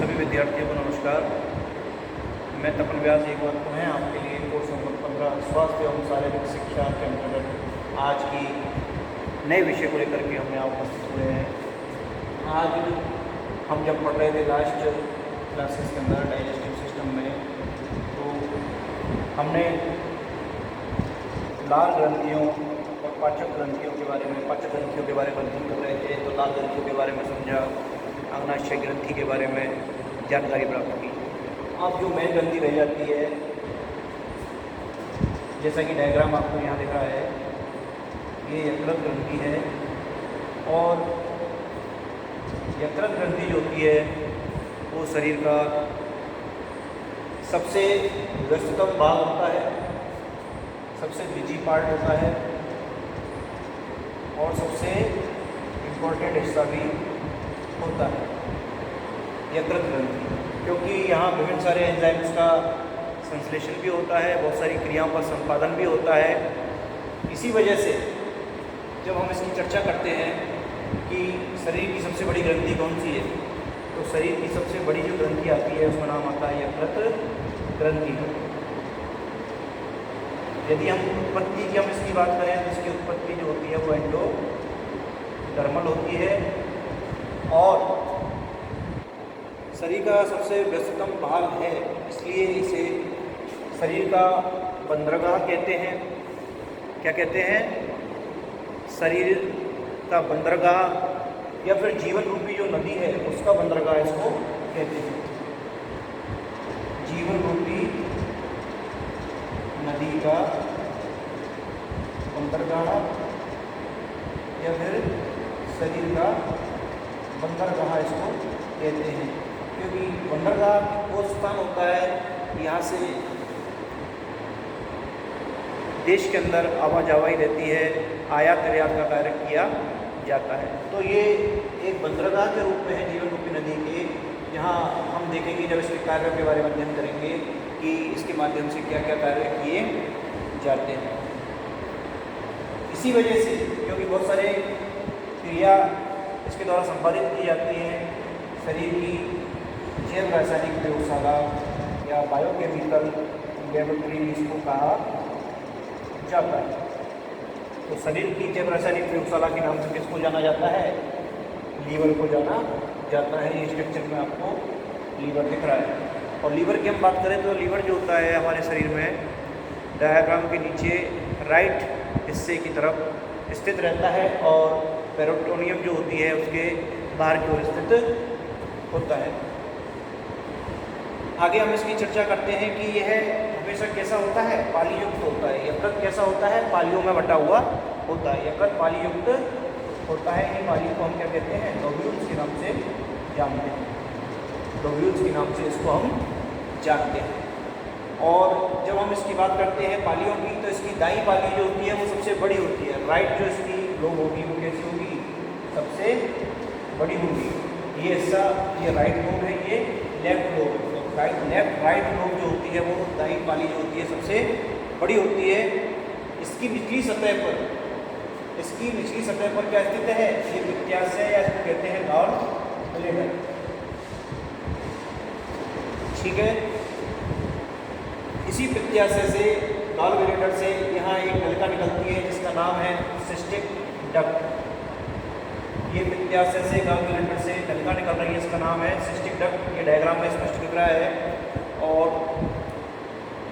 सभी विद्यार्थियों को नमस्कार। मैं तपन व्यास एक बार पुनः आपके लिए कोर्स नंबर 15 स्वास्थ्य एवं शारीरिक शिक्षा के अंतर्गत आज की नए विषय को लेकर के हम यहाँ उपस्थित हुए हैं। आज हम जब पढ़ रहे थे लास्ट क्लासेस के अंदर डाइजेस्टिव सिस्टम में, तो हमने लाल ग्रंथियों और पाचक ग्रंथियों के बारे में अध्ययन कर रहे थे। तो लाल ग्रंथियों के बारे में समझा, अग्नाशय ग्रंथि के बारे में जानकारी प्राप्त की। अब जो मेन ग्रंथि रह जाती है, जैसा कि डायग्राम आपको यहाँ दिख रहा है, ये यकृत ग्रंथि है। और यकृत ग्रंथि जो होती है वो शरीर का सबसे व्यस्ततम भाग होता है, सबसे बिजी पार्ट होता है और सबसे इम्पोर्टेंट हिस्सा भी होता है यकृत ग्रंथि, क्योंकि यहाँ विभिन्न सारे एंजाइम्स का संश्लेषण भी होता है, बहुत सारी क्रियाओं का संपादन भी होता है। इसी वजह से जब हम इसकी चर्चा करते हैं कि शरीर की सबसे बड़ी ग्रंथि कौन सी है, तो शरीर की सबसे बड़ी जो ग्रंथि आती है उसका नाम आता है यकृत ग्रंथि। यदि हम उत्पत्ति की इसकी बात करें तो इसकी उत्पत्ति जो होती है वो एंडोडर्मल होती है और शरीर का सबसे व्यस्ततम भाग है, इसलिए इसे शरीर का बंदरगाह कहते हैं। क्या कहते हैं? शरीर का बंदरगाह या फिर जीवन रूपी जो नदी है उसका बंदरगाह इसको कहते हैं। जीवन रूपी नदी का बंदरगाह या फिर शरीर का बंदरगाह इसको कहते हैं, क्योंकि बंदरगाह वो स्थान होता है यहाँ से देश के अंदर आवाजाही रहती है, आयात निर्यात का कार्य किया जाता है। तो ये एक बंदरगाह के रूप में है जीवन रूपी नदी के, जहाँ हम देखेंगे जब इसके कार्यों के बारे में अध्ययन करेंगे कि इसके माध्यम से क्या क्या कार्य किए जाते हैं। इसी वजह से क्योंकि बहुत सारे क्रिया इसके द्वारा संपादित की जाती हैं, शरीर की जैव रासायनिक प्रयोगशाला या बायोकेमिकल लेबोरेटरी इसको कहा जाता है। तो शरीर की जैव रासायनिक प्रयोगशाला के नाम से किसको जाना जाता है? लीवर को जाना जाता है। ये स्ट्रक्चर में आपको लीवर दिख रहा है। और लीवर की हम बात करें तो लीवर जो होता है हमारे शरीर में डायग्राम के नीचे राइट हिस्से की तरफ स्थित रहता है और पेरिटोनियम जो होती है उसके बाहर की ओर स्थित होता है। आगे हम इसकी चर्चा करते हैं कि यह हमेशा कैसा होता है? पालीयुक्त होता है। यकृत कैसा होता है? पालियों में बटा हुआ होता है। यकृत पालीयुक्त होता है। इन पालियों को हम क्या कहते हैं? लोब्यूल्स के नाम से जानते हैं। लोब्यूल्स के नाम से इसको हम जानते हैं। और जब हम इसकी बात करते हैं पालियों की, तो इसकी दाईं पाली जो होती है वो सबसे बड़ी होती है। राइट जो इसकी लोब होगी वो कैसी होगी? सबसे बड़ी होगी। ये हिस्सा ये राइट लोब है, ये लेफ्ट लोब है। राइट लोब जो होती है वो दाईं पाली जो होती है सबसे बड़ी होती है। इसकी निचली सतह पर क्या स्थित है? ये पित्ताशय या इसको कहते हैं गॉल ब्लैडर। ठीक है। इसी पित्ताशय से गॉल ब्लैडर से यहाँ एक नलिका निकलती है जिसका नाम है सिस्टिक डक्ट। ये पित्ताशय से गॉल ब्लैडर से नलिका निकल रही है, इसका नाम है सिस्टिक डक्ट। ये डायग्राम में स्पष्ट दिख रहा है। और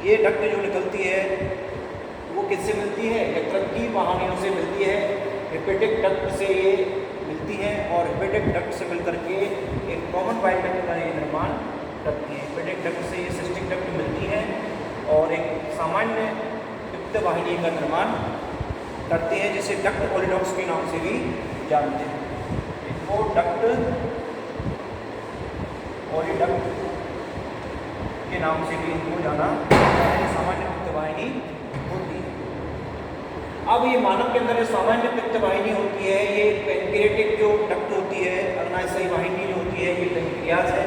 ये डक्ट जो निकलती है वो किससे मिलती है? यकृत की वाहिनियों से मिलती है। हेपेटिक डक्ट से ये मिलती है और हेपेटिक डक्ट से मिलकर के एक कॉमन बाइल डक्ट का ये निर्माण करती है। हेपेटिक डक्ट से ये सिस्टिक डक्ट मिलती है और एक सामान्य पित्त वाहिनी का निर्माण करती है, जिसे डक्ट ओलिडॉक्स के नाम से भी जानते हैं। इनको डक्ट ओलिडक्ट के नाम से भी इनको जाना जाता है। सामान्य पित्त वाहिनी होती है। अब ये मानव के अंदर सामान्य पित्त वाहिनी होती है, ये पैनक्रियाटिक जो डक्ट होती है, अग्नाशयी वाहिनी जो होती है, ये पैनक्रियाज है।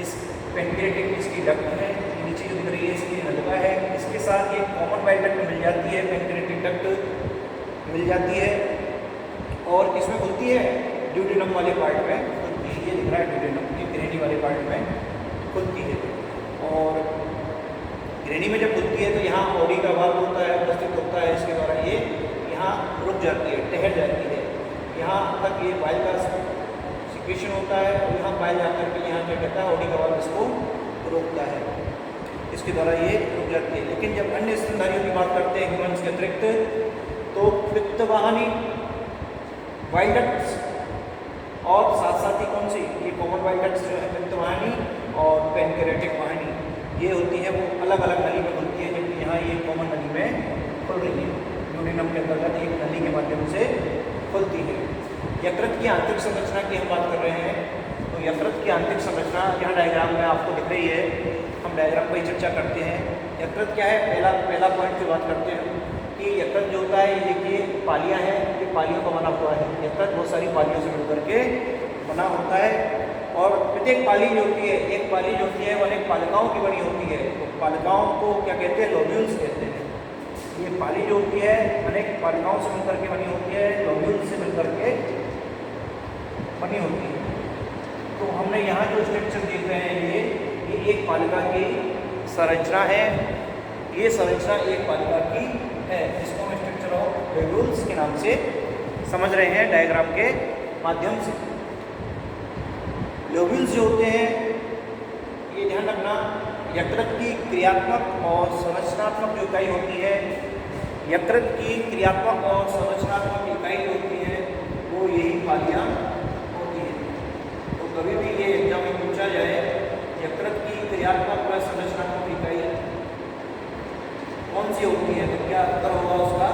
इस पैनक्रियाटिक इसकी डक्ट है, नीचे जो दिख रही है इसकी नलिका है। इसके साथ ये कॉमन बाइल डक्ट मिल जाती है, पैनक्रियाटिक डक्ट मिल जाती है और किसमें खुलती है? ड्यूडेनम वाले पार्ट में खुलती है। ये दिख रहा है ड्यूडेनम की ग्रेनी वाले पार्ट में खुलती है। और ग्रेनी में जब खुलती है तो यहाँ ऑडी का भाग होता है, उपस्थित होता है, इसके द्वारा ये यहाँ रुक जाती है, ठहर जाती है। यहाँ तक ये बाइल का सिक्रेशन होता है और यहाँ बाइल जाकर के यहाँ क्या कहता है, ऑडी का भाग इसको रोकता है, इसके द्वारा ये रुक जाती है। लेकिन जब अन्य स्तनधारियों की बात करते हैं ह्यूमन्स के अतिरिक्त, तो पित्तवाहिनी, बाइल डक्ट्स और साथ साथ ही कौन सी, ये कॉमन बाइल डक्ट्स जो है पित्तवाहिनी और पैनक्रियाटिक वाहिनी, ये होती है वो अलग अलग नली में खुलती है, जबकि यहाँ ये कॉमन नली में खुल रही है, यूरिनम के अंतर्गत एक नली के माध्यम से खुलती है। यकृत की आंतरिक संरचना की हम बात कर रहे हैं, तो यकृत की आंतरिक संरचना यहाँ डायग्राम में आपको दिख रही है, हम डायग्राम पर ही चर्चा करते हैं। यकृत क्या है, पहला पॉइंट की बात करते हैं कि यकृत जो होता है, ये देखिए पालियाँ हैं, ये पालियों का बना हुआ है। यकृत बहुत सारी पालियों से मिलकर के बना होता है और प्रत्येक पाली जो होती है, एक पाली जो होती है वो अनेक पालिकाओं की बनी होती है। तो पालिकाओं को क्या कहते हैं, लोब्यूल्स कहते हैं। ये पाली जो होती है अनेक पालिकाओं से मिलकर के बनी होती है, लोब्यूल्स से मिलकर के बनी होती है। तो हमने यहाँ जो स्ट्रक्चर देख रहे हैं, ये एक पालिका की संरचना है, ये संरचना एक पालिका की है, जिसको हम स्ट्रक्चर ऑफ लोब्यूल्स के नाम से समझ रहे हैं डायग्राम के माध्यम से। लोब्यूल्स जो होते हैं, ये ध्यान रखना, यकृत की क्रियात्मक और संरचनात्मक जो इकाई होती है, यकृत की क्रियात्मक और संरचनात्मक इकाई जो होती है वो यही पालियाँ होती हैं। तो कभी भी ये एग्जाम में पूछा जाए यकृत की क्रियात्मक व संरचनात्मक इकाई कौन सी होती है, तो क्या उत्तर होगा उसका,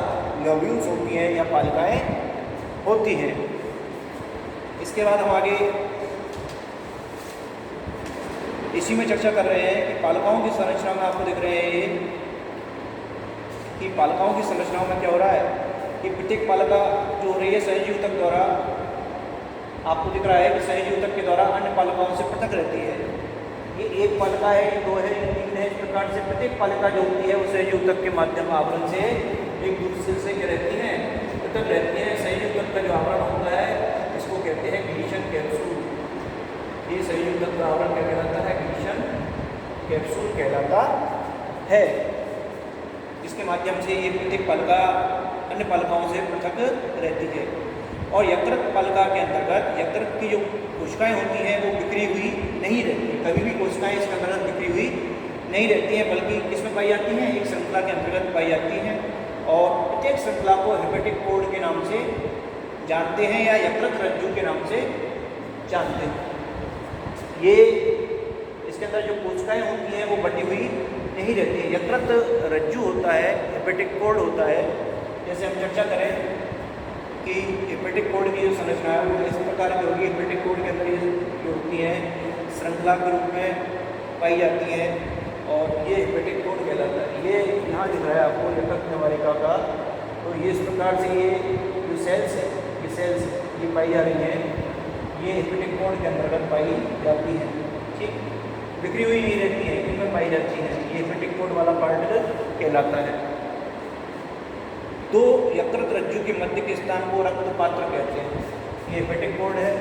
लोब्यूल्स होती हैं या पालिकाएँ होती हैं। इसके बाद हम आगे इसी में चर्चा कर रहे हैं कि पालिकाओं की संरचना में आपको दिख रहे हैं ये कि पालिकाओं की संरचनाओं में क्या हो रहा है कि प्रत्येक पालिका जो हो रही है सहज ऊतक द्वारा, आपको दिख रहा है कि सहज ऊतक के द्वारा अन्य पालिकाओं से पृथक रहती है। ये एक पालिका है, ये दो है, ये तीन है, इस प्रकार से प्रत्येक पालिका जो होती है वो सहज ऊतक के माध्यम आवरण से एक दूसरे से क्या रहती हैं, पृथक रहती हैं। सहज ऊतक का जो आवरण होता है इसको कहते हैं ग्लीशन कैप्सूल। ये सहज ऊतक का आवरण क्या कहलाता है, ग्लीशन कैप्सूल कहलाता है। इसके माध्यम से ये प्रत्येक पालिका अन्य पालिकाओं से पृथक रहती है। और यकृत पालिका के अंतर्गत यकृत की जो कोशिकाएं होती हैं वो बिखरी हुई नहीं रहती, कभी भी कोशिकाएं इसके अंतर्गत बिखरी हुई नहीं रहती हैं, बल्कि किसमें पाई जाती हैं, एक श्रृंखला के अंतर्गत पाई जाती हैं। और प्रत्येक श्रृंखला को हेपेटिक कोड के नाम से जानते हैं या यकृत रज्जु के नाम से जानते हैं। ये इसके अंदर जो कोशिकाएं होती हैं वो बटी हुई नहीं रहती है। यकृत रज्जु होता है, हेपेटिक कोड होता है। जैसे हम चर्चा करें कि हेपेटिक कोड की जो संरचना है वो इस प्रकार की होगी। हेपेटिक कोड के अंदर ये जो होती हैं श्रृंखला के रूप में पाई जाती हैं और ये हेपेटिक कोड कहलाता है। ये यहाँ दिख रहा है आपको यकृत नलिका का, तो ये इस प्रकार से ये जो सेल्स है, ये सेल्स ये पाई जा रही हैं, ये हेपेटिक कोड के अंतर्गत पाई जाती हैं। ठीक, बिखरी हुई नहीं रहती है, इनमें पाई जाती है, ये हेपेटिक कोड वाला पार्ट कहलाता है। तो यकृत रज्जु के मध्य के स्थान को रक्त पात्र कहते हैं। ये हेपेटिक कोड है,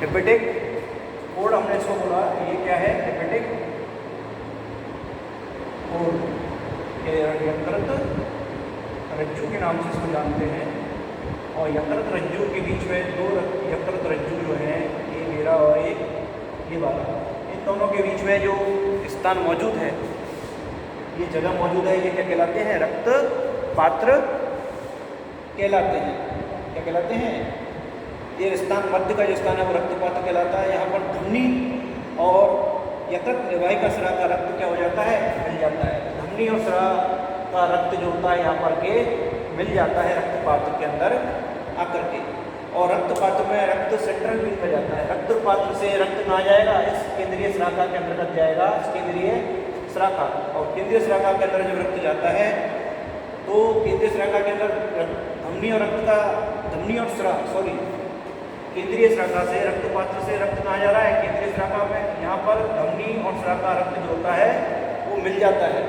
हेपेटिक कोड हमने इसको बोला, ये क्या है, हेपेटिक कोड, यकृत रज्जु के नाम से इसको जानते हैं। और यकृत रज्जु के बीच में दो यकृत रज्जु जो है, ये मेरा और एक ये वाला, इन दोनों के बीच में जो स्थान मौजूद है, ये जगह मौजूद है, ये क्या कहलाते हैं, रक्त पात्र कहलाते हैं। क्या कहलाते हैं, ये स्थान मध्य का जो स्थान है वो रक्त पात्र कहलाता है। यहाँ पर धमनी और यकृत निवाहिका स्राव का रक्त क्या हो जाता है, मिल जाता है। धमनी और स्राव का रक्त जो होता है यहाँ पर के मिल जाता है रक्त पात्र के अंदर आकर के। और रक्त पात्र में रक्त सेंट्रल वेन में जाता है। रक्त पात्र से रक्त कहाँ जाएगा, इस केंद्रीय श्राखा के अंतर्गत जाएगा, इस केंद्रीय श्राखा। और केंद्रीय श्राखा के अंदर जब रक्त जाता है तो केंद्रीय श्राखा के अंदर धमनी और रक्त का, धमनी और केंद्रीय श्राखा से रक्त पात्र से रक्त कहाँ जा रहा है, केंद्रीय श्राखा में। यहाँ पर धमनी और श्राखा रक्त जो होता है वो मिल जाता है।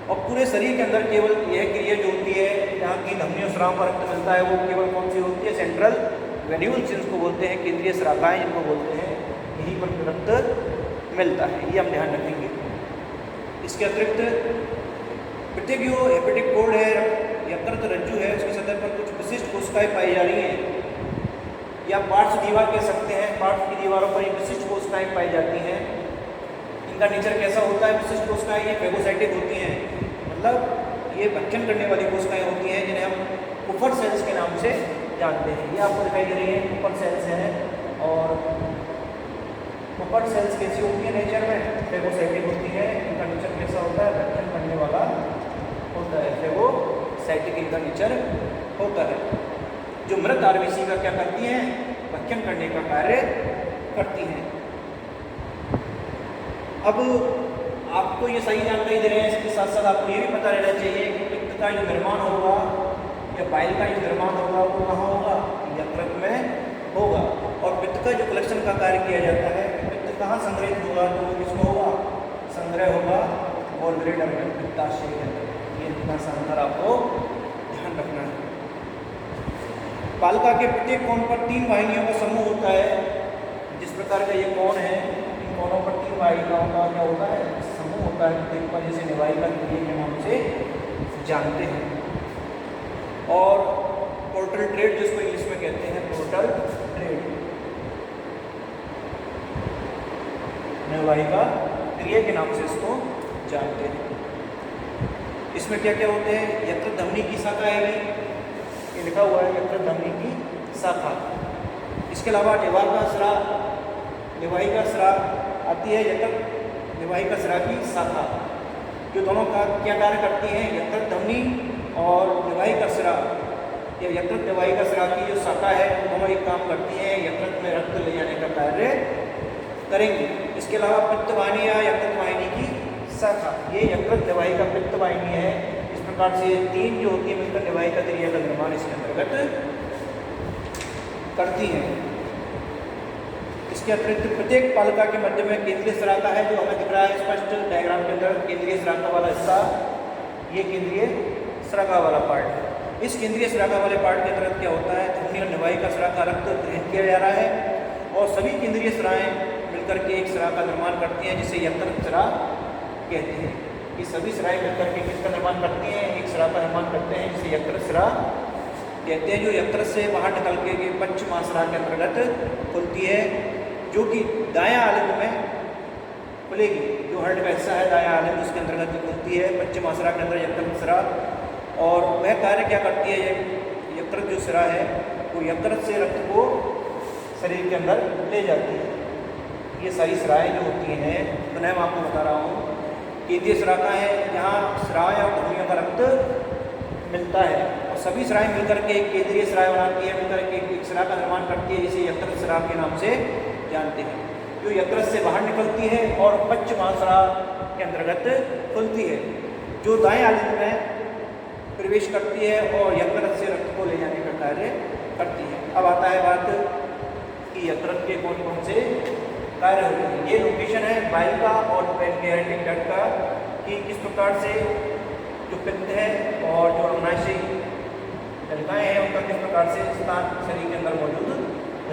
और पूरे शरीर के अंदर केवल यह क्रिया जो होती है, जहाँ की धमनियों स्राव का रक्त मिलता है वो केवल कौन सी होती है? सेंट्रल वेन्यूल्स जिनको बोलते हैं, केंद्रीय स्राखाएँ जिनको बोलते हैं, यहीं पर रक्त मिलता है। ये हम ध्यान रखेंगे। इसके अतिरिक्त प्रत्येक जो हेपेटिक कोड है, यकृत रज्जु है, उसकी सतह पर कुछ विशिष्ट कोशिकाएँ पाई जा रही हैं, या पार्श्व दीवार कह सकते हैं। पार्श्व की दीवारों पर विशिष्ट कोशिकाएँ पाई जाती हैं। इनका नेचर कैसा होता है? विशिष्ट कोशिकाएँ ये फेगोसाइटिक होती हैं, मतलब ये भक्षण करने वाली कोशिकाएँ होती हैं, जिन्हें हम कुफर सेल्स के नाम से जानते हैं। ये आपको दिखाई दे रही है कुफर सेल्स हैं। और कुफर सेल्स कैसी होती है नेचर में? फेगोसाइटिक होती है। इनका नेचर कैसा होता है? भक्षण करने वाला होता है, फेगोसाइटिक इनका नेचर होता है। जो मृत आरबीसी का क्या करती हैं? भक्षण करने का कार्य करती हैं। अब आपको ये सही जानकारी दे रहे हैं, इसके साथ साथ आपको ये भी पता रहना चाहिए कि पित्त का जो निर्माण होगा या बाइल का जो निर्माण होगा वो कहाँ होगा? यकृत में होगा। और पित्त का जो कलेक्शन का कार्य किया जाता है, पित्त कहाँ संग्रहित होगा? तो वो किसमें होगा? संग्रह होगा और ब्लेडर में, पित्ताशय के अंदर। ये इतना संग्रह आपको ध्यान रखना है। पालिका के प्रत्येक कोण पर 3 वाहिनियों का समूह होता है। जिस प्रकार का ये कोण है, इन कोणों पर 3 वाहिकाओं का क्या होता है? समूह होता है प्रत्येक पर, जिसे निवाहिका क्रिया के नाम से जानते हैं। और पोर्टल ट्रेड जिसको इंग्लिश में कहते हैं, पोर्टल ट्रेड, निवाहिका क्रिया के नाम से इसको जानते हैं। इसमें क्या क्या होते हैं? यकृत धमनी की शाखा आएगी, ये लिखा हुआ है यकृत धमनी की शाखा। इसके अलावा निवाहिका स्राव, निवाहिका स्राव आती है, यकृत निवाहिका स्राव की शाखा, जो दोनों का क्या कार्य करती है? यकृत धमनी और निवाहिका स्राव या यकृत निवाहिका स्राव की जो शाखा है, दोनों एक काम करती है, यकृत में रक्त ले जाने का कार्य करेंगी। इसके अलावा पित्त वाहिनी या यकृत वाहिनी की शाखा, ये यकृत निवाहिका पित्त वाहिनी है। इस प्रकार से 3 जो होती है मिलकर निवाहिका क्रिया का निर्माण इसके अंतर्गत करती है। इसके अतिरिक्त प्रत्येक पालिका के मध्य में केंद्रीय स्राका है, जो हमें दिख रहा है स्पष्ट डायग्राम के अंदर। केंद्रीय स्राका वाला हिस्सा, ये केंद्रीय स्राका वाला पार्ट है। इस केंद्रीय स्राका वाले पार्ट के अंतर्गत क्या होता है? धमनी और निवाहिका स्राव का रक्त ग्रहण किया जा रहा है, और सभी केंद्रीय स्राएँ मिलकर के एक स्राव का निर्माण करती हैं, जिसे यकृत स्राव कहते हैं। ये सभी स्राएँ मिलकर के किसका निर्माण करती हैं? एक स्राव का निर्माण करते हैं, जिसे यकृत स्राव कहते हैं, जो यकृत से बाहर निकल के पश्च महास्राव के अंतर्गत खुलती है, जो कि दायां आलिंद में खुलेगी। जो हर्ट का हिस्सा है दायां आलिंद, उसके अंतर्गत खुलती है पश्च महास्राव के अंदर यकृत स्राव। और वह कार्य क्या करती है? यकृत जो स्राव है वो यकृत से रक्त को शरीर के अंदर ले जाती है। ये सारी स्राएँ जो होती हैं, तो मैं आपको बता रहा हूँ, केंद्रीय स्राका है जहाँ स्राव या धमनियों का रक्त मिलता है, और सभी स्राएँ मिलकर के एक केंद्रीय स्राव बनाती है, मिलकर के एक स्राव का निर्माण करती है, जिसे यकृत स्राव के नाम से जानते हैं, जो यकृत से बाहर निकलती है और पश्च महास्राव के अंतर्गत खुलती है, जो दाएं आलिंद में प्रवेश करती है और यकृत से रक्त को ले जाने का कार्य करती है। अब आता है बात कि यकृत के कौन कौन से कार्य होते हैं। ये लोकेशन है बाइल का और पैनक्रियाटिक डक्ट का, कि किस प्रकार से जो पित्त है और जो अग्नाशयी नलिकाएँ हैं उनका किस प्रकार से स्थान शरीर के अंदर मौजूद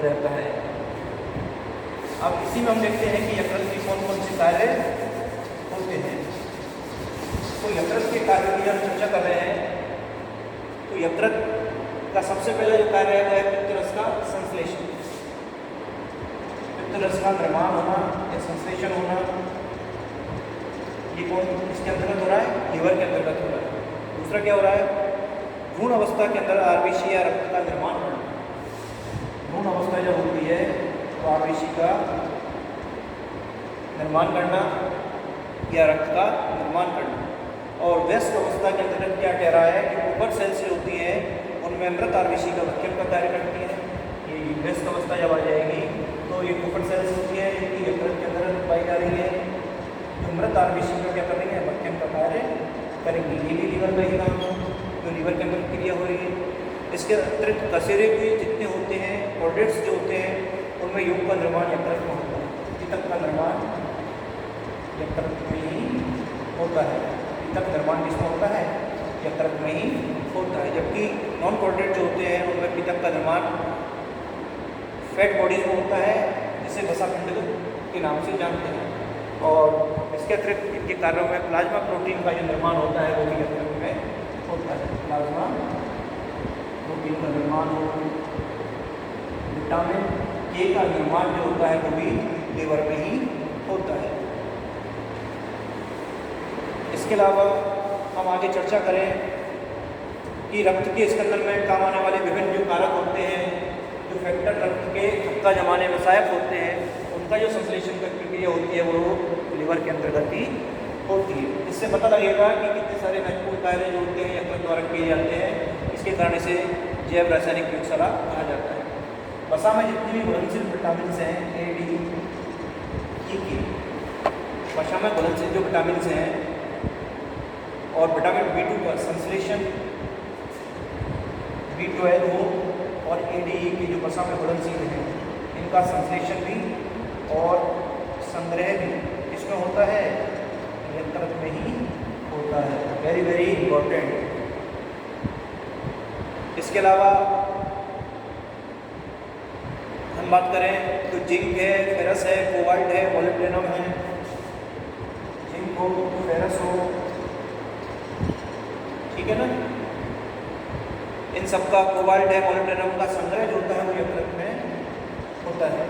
रहता है। अब इसी में हम देखते हैं कि यकृत के कौन कौन से कार्य होते हैं। तो यकृत के कार्य की हम चर्चा कर रहे हैं, तो यकृत का सबसे पहला जो कार्य है वह है पित्तरस का संश्लेषण। पित्तरस का निर्माण होना या संश्लेषण होना, ये कौन इसके अंतर्गत हो रहा है? लीवर के अंतर्गत हो रहा है। दूसरा क्या हो रहा है? भ्रूण अवस्था के अंदर आरबीसी या रक्त का निर्माण होना। भ्रूण अवस्था जब होती है तो आरबीसी का निर्माण करना या रक्त का निर्माण करना। और व्यस्त अवस्था के अंतर्गत क्या कह रहा है कि कुफर सेल्स जो होती हैं उनमें मृत आरबीसी का भक्षण का कार्य करती है। ये व्यस्त अवस्था जब आ जाएगी तो ये कुफर सेल्स होती है, जो कि यकृत के अंदर पाई जा रही है, जो मृत आरबीसी का क्या कर रही है? भक्षण का कार्य करेंगी। ये भी लीवर का ही काम है, जो लीवर के अंदर क्रिया हो रही है। इसके अतिरिक्त कसेरे भी जितने होते हैं, कॉर्डेट्स जो होते हैं, उनमें योग का निर्माण यकृत में होता है। पित्तक का निर्माण यकृत में ही होता है। पित्तक निर्माण किसमें होता है? यकृत में ही होता है, जबकि नॉन कोऑर्डिनेट जो होते हैं उनमें पित्तक का निर्माण फैट बॉडीज में होता है, जिसे वसा पिंड के नाम से जानते हैं। और इसके अतिरिक्त इनके कार्यों में प्लाज्मा प्रोटीन का जो निर्माण होता है वो भी यकृत में होता है। प्लाज्मा प्रोटीन का निर्माण हो, विटामिन के का निर्माण जो होता है वो भी लीवर में ही होता है। इसके अलावा हम आगे चर्चा करें कि रक्त के स्कंदन में काम आने वाले विभिन्न जो कारक होते हैं, जो फैक्टर रक्त के थक्का जमाने में सहायक होते हैं, उनका जो संश्लेषण की प्रक्रिया होती है वो लीवर के अंतर्गत ही होती है। इससे पता लगेगा कि कितने सारे महत्वपूर्ण कार्य जो होते हैं यकृत द्वारा किए जाते हैं। इसके कारण इसे जैव रासायनिक प्रयोगशाला कहा जाता है। वसा में जितनी भी घुलनशील विटामिन हैं ए, डी, ई, वसा में घुलनशील जो विटामिन हैं और विटामिन B2 का संश्लेषण B12 हो और ADE के जो वसा में घुलनशील हैं इनका संश्लेषण भी और संग्रह भी इसमें होता है, यकृत में ही होता है। Very very important. इसके अलावा हम बात करें तो जिंक है, फेरस है, कोबाल्ट है, मोलिब्डेनम है। जिंक हो, फेरस हो, ठीक है ना, इन सबका कोबाल्ट है, मोलिब्डेनम का संग्रह जो होता है वो यकृत में होता है।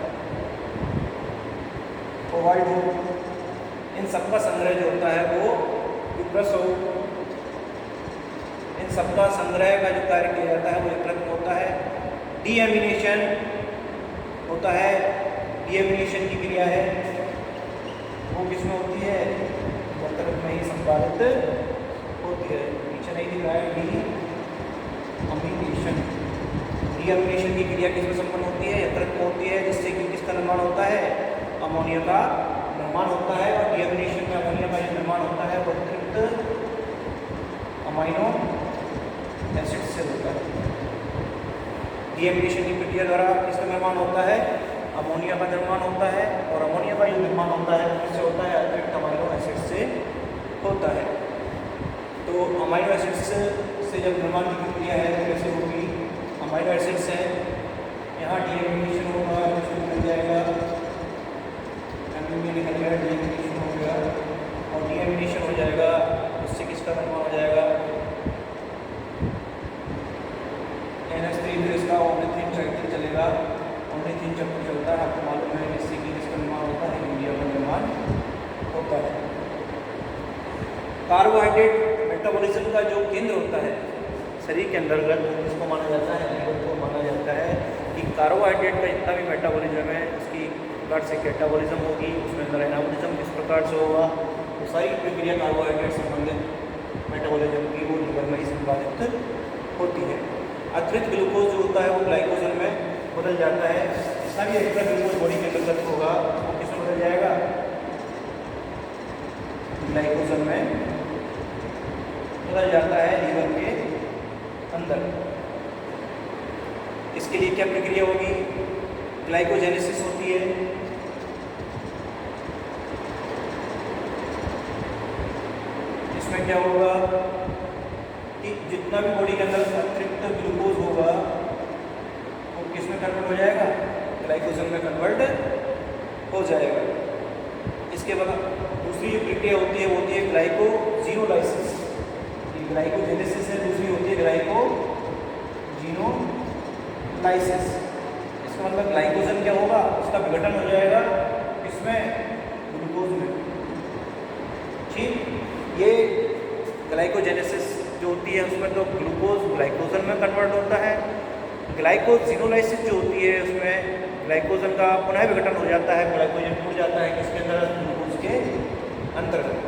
कोबाल्ट हो, इन सबका संग्रह जो होता है वो यूट्रस हो, इन सबका संग्रह का जो कार्य किया जाता है वो यकृत में होता है। डीएमिनेशन होता है, डीएमिनेशन की क्रिया है वो किसमें होती है, यकृत में ही संपादित होती है। पीछे नहीं दिख रहा है, डीअमीनेशन। डीअमीनेशन की क्रिया किसमें संपन्न होती है, यकृत में होती है, जिससे कि किसका निर्माण होता है, अमोनिया का निर्माण होता है। और डीअमीनेशन में अमोनिया का जो निर्माण होता है वो अतिरिक्त अमाइनो एसिड से होता है। डीएमिनेशन की प्रक्रिया द्वारा किसका निर्माण होता है, अमोनिया का निर्माण होता है। और अमोनिया का जो निर्माण होता है किससे होता है, अतिरिक्त अमाइनो एसिड से होता है। तो अमाइनो एसिड्स से जब निर्माण की प्रक्रिया है तो कैसे होगी, अमाइनो एसिड्स हैं, यहाँ डीएमिनेशन होगा, इसमें मिल जाएगा, एमिनो निकल गया, डीएमिनेशन हो गया और डीएमिनेशन हो जाएगा, उससे किसका निर्माण हो जाएगा, NH3 फिर इसका ऑर्निथिन साइकिल चलेगा, ऑर्निथिन चक्र चलता है, आपको मालूम है, जिससे कि किसका निर्माण होता है, यूरिया का निर्माण होता है। कार्बोहाइड्रेट मेटाबॉलिज्म का जो केंद्र होता है शरीर के अंतर्गत, इसको माना जाता है, लीवर को माना जाता है कि कार्बोहाइड्रेट का जितना भी मेटाबॉलिज्म है उसकी प्रकार से कैटाबॉलिज्म होगी, उसमें अंदर एनाबॉलिज्म किस प्रकार से होगा, तो सारी प्रक्रिया कार्बोहाइड्रेट संबंधित मेटाबॉलिज्म की वो लीवर में ही संपादित होती है। अतिरिक्त ग्लूकोज जो होता है वो ग्लाइकोजन में बदल जाता है। जितना भी एक्स्ट्रा ग्लूकोज बॉडी के अंतर्गत होगा वो किसमें बदल जाएगा, ग्लाइकोजन में बदल जाता है लीवर के अंदर। इसके लिए क्या प्रक्रिया होगी, ग्लाइकोजेनेसिस होती है। इसमें क्या होगा कि जितना भी बॉडी के अंदर अतिरिक्त ग्लूकोज होगा वो किस में कन्वर्ट हो जाएगा, ग्लाइकोजन में कन्वर्ट हो जाएगा। इसके बाद दूसरी जो प्रक्रिया होती है वो होती है ग्लाइकोजीनोलाइसिस। ग्लाइकोजेनेसिस है, दूसरी होती है ग्लाइकोजीनोलाइसिस। इसका मतलब ग्लाइकोजन क्या होगा, उसका विघटन हो जाएगा इसमें, ग्लूकोज में। ठीक, ये ग्लाइकोजेनेसिस जो होती है उसमें तो ग्लूकोज ग्लाइकोजन में कन्वर्ट होता है। ग्लाइकोजीनोलाइसिस जो होती है उसमें ग्लाइकोजन का पुनः विघटन हो जाता है, ग्लाइकोजन टूट जाता है किसके अंदर, ग्लूकोज के अंतर्गत।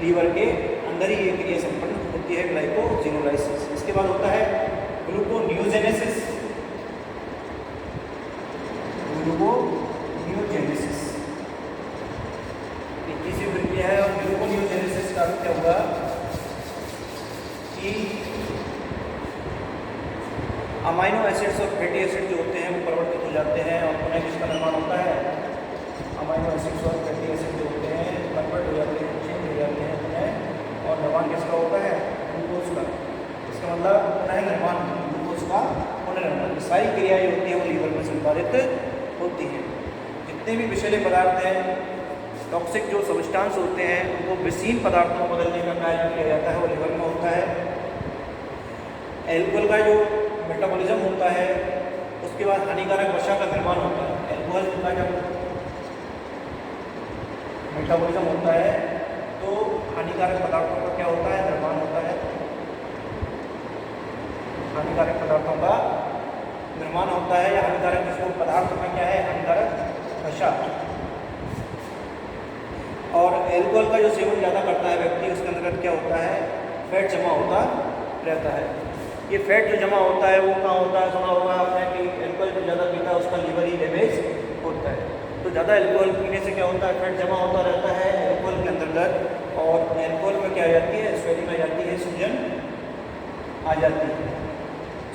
लीवर के अंदर ही ये क्रिया संपन्न होती है, ग्लाइकोजीनोलाइसिस। इसके बाद होता है ग्लूकोनियोजेनेसिस। ग्लूकोनियोजेनेसिस एक तीसरी प्रक्रिया है। और ग्लूकोनियोजेनेसिस का क्या हुआ कि अमाइनो एसिड्स और फैटी एसिड जो होते हैं वो परिवर्तित हो जाते हैं और पुनः किसका निर्माण होता है, अमाइनो एसिड्स और फैटी एसिड जो होते हैं कन्वर्ट हो जाते हैं, चेंज हो जाते हैं पुनः, और निर्माण किसका होता है, ग्लूकोज का। इसका मतलब पुनः निर्माण, ग्लूकोज का पुनर्निर्माण। सारी क्रियाएँ होती हैं वो लीवर में संपादित होती हैं। जितने भी विषैले पदार्थ हैं, टॉक्सिक जो सब्सटेंस होते हैं, उनको विषीन पदार्थों में बदलने का कार्य किया जाता है, वो लीवर में होता है। एल्कोहल का जो मेटाबॉलिज्म होता है, उसके बाद हानिकारक वसा का निर्माण होता है। एल्कोहल का जब मेटाबॉलिज्म होता है तो हानिकारक पदार्थों का क्या होता है, निर्माण होता है। हानिकारक पदार्थों का निर्माण होता है, या हानिकारक जिसको पदार्थ में क्या है, हानिकारक वसा। और एल्कोहल का जो सेवन ज़्यादा करता है व्यक्ति, उसके अंतर्गत क्या होता है, फैट जमा होता रहता है। ये फैट जो जमा होता है वो कहाँ होता है, सुना होगा आपने कि एल्कोहल जो ज़्यादा पीता है उसका लीवर ही डैमेज होता है। तो ज़्यादा एल्कोहल पीने से क्या होता है, फैट जमा होता रहता है एल्कोहल के अंतर्गत, और एल्कोहल में क्या आ जाती है, स्वेलिंग आ जाती है, सूजन आ जाती है।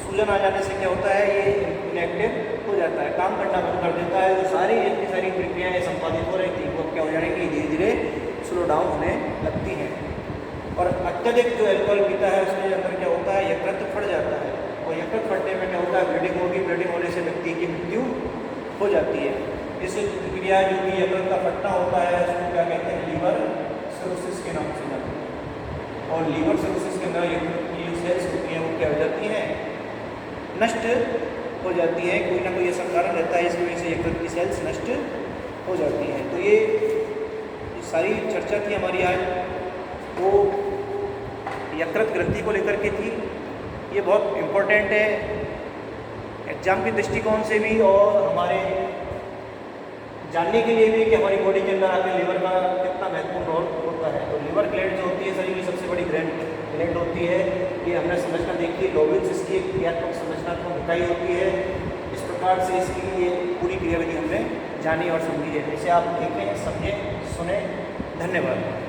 सूजन आ जाने से क्या होता है, ये इनएक्टिव हो जाता है, काम करना बंद कर देता है। जो सारी इतनी सारी प्रक्रियाएँ संपादित हो रही थी वो क्या हो जाएंगी, धीरे धीरे स्लो डाउन होने लगती हैं। और अत्यधिक जो एल्कोहल पीता है उसके अंदर क्या होता है, यकृत फट जाता है, और यकृत फटने में क्या होता है, ब्लीडिंग होगी। ब्लीडिंग होने से व्यक्ति की मृत्यु हो जाती है। इस प्रक्रिया जो कि यकृत का फटना होता है उसको क्या कहते हैं, लीवर सिरोसिस के नाम से जाते हैं। और लीवर सिरोसिस के अंदर यकृत की जो सेल्स होती हैं वो क्या हो जाती हैं, नष्ट हो जाती है। कोई ना कोई ऐसा कारण रहता है इसकी वजह से यकृत की सेल्स नष्ट हो जाती हैं। तो ये सारी चर्चा थी हमारी आज, वो यकृत ग्रंथि को लेकर के थी। ये बहुत इम्पोर्टेंट है एग्जाम के दृष्टिकोण से भी, और हमारे जानने के लिए भी कि हमारी बॉडी के अंदर आकर लीवर का कितना महत्वपूर्ण रोल होता है। तो लीवर ग्लैंड जो होती है शरीर की सबसे बड़ी ग्लैंड होती है। ये हमने समझना देखी, लॉब्यूल्स इसकी एक क्रियात्मक संरचनात्मक इकाई होती है। इस प्रकार से इसकी ये पूरी क्रियाविधि हमने जानी और समझी है। इसे आप देखें, समझें, सुने। धन्यवाद।